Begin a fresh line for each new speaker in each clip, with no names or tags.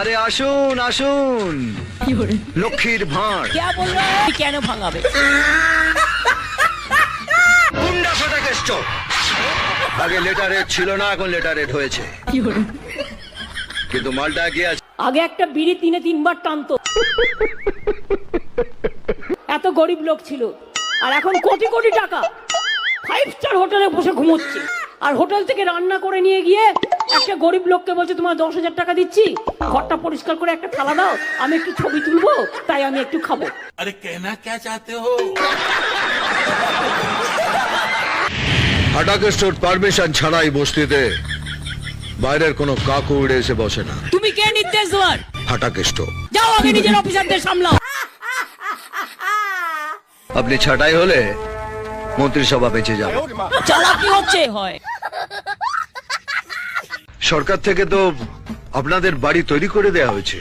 আরে আসুন আসুন, লক্ষ্মীর ভাঁড়।
কেন ভাঙাবে?
গুন্ডা ফাটাকেষ্ট। আগে লেটারে ছিল না, এখন লেটারে হয়েছে, কিন্তু মালটা কি আছে?
আগে একটা বিড়ি 3-3 বার টানতো, এত গরিব লোক ছিল। আর এখন কোটি কোটি টাকা, 5 স্টার হোটেলে বসে ঘুমোচ্ছে। আর হোটেল থেকে রান্না করে নিয়ে গিয়ে একটা গরিব লোককে বলছে তোমার 10,000 টাকা দিচ্ছি, ঘরটা পরিষ্কার করে একটা থালা দাও, আমি একটু ছবি তুলবো, তাই আমি একটু খাবো।
अरे कहना क्या चाहते हो?
ফাটাকেস্টোর পারমিশন ছাড়াই বস্তিতে বাইরের কোনো কাকু উড়ে এসে বসে না।
তুমি কে নির্দেশ দেওয়ার?
ফাটাকেষ্ট।
যাও আগে নিজের অফিসারদের সামলাও।
আপনি ছাঁটাই হলে মন্ত্রিসভা বেঁচে যাবে।
চালাকি হচ্ছে হয়।
সরকার থেকে তো আপনাদের বাড়ি তৈরি করে দেয়া হয়েছে,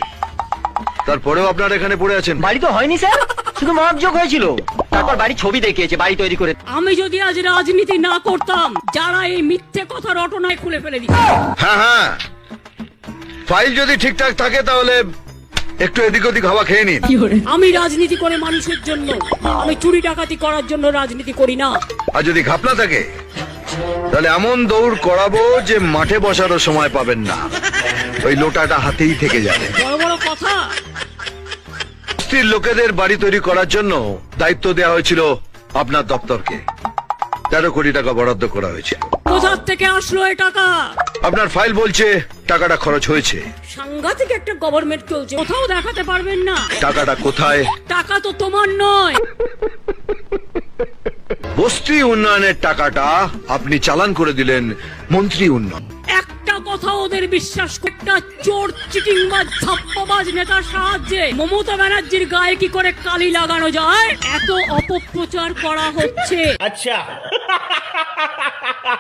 তারপরেও আপনারা এখানে পড়ে আছেন।
বাড়ি তো হয়নি স্যার, শুধু মহাভিযোগ হয়েছিল, তারপর বাড়ি ছবি দেখিয়েছে বাড়ি তৈরি করে।
আমি যদি আজ রাজনীতি না করতাম, যারা এই মিথ্যে কথা রটনায় খুলে ফেলে দিত।
হ্যাঁ হ্যাঁ, ফাইল যদি ঠিকঠাক থাকে তাহলে একটু এদিক ওদিক হাওয়া খেয়ে নিন।
আমি রাজনীতি করে মানুষের জন্য, আমি চুরি ডাকাতি করার জন্য রাজনীতি করি না।
আর যদি ঘাপলা থাকে তাহলে এমন দৌড় করাবো যে মাঠে বসারও সময় পাবেন না, ওই লোটাটা হাতেই থেকে যাবে।
বড় বড় কথা।
বস্তির লোকেদের বাড়ি তৈরি করার জন্য দায়িত্ব দেওয়া হয়েছিল আপনার দপ্তরকে। 13 কোটি টাকা বরাদ্দ করা হয়েছিল।
কোথা থেকে আসলো এই টাকা?
আপনার ফাইল বলছে টাকাটা খরচ হয়েছে।
সাংঘাতিক একটা গভর্নমেন্ট চলছে, কোথাও দেখাতে পারবেন না।
টাকাটা কোথায়?
টাকা তো তোমার নয়।
বস্তি উন্নয়নের টাকাটা আপনি চালান করে দিলেন মন্ত্রী উন্নয়ন।
একটা কথা ওদের বিশ্বাস, একটা চোর চিটিংবাজ ধাপ্পাবাজ নেতার সাহায্যে মমতা ব্যানার্জির গায়ে কি করে কালি লাগানো যায়, এত অপপ্রচার করা হচ্ছে।
अच्छा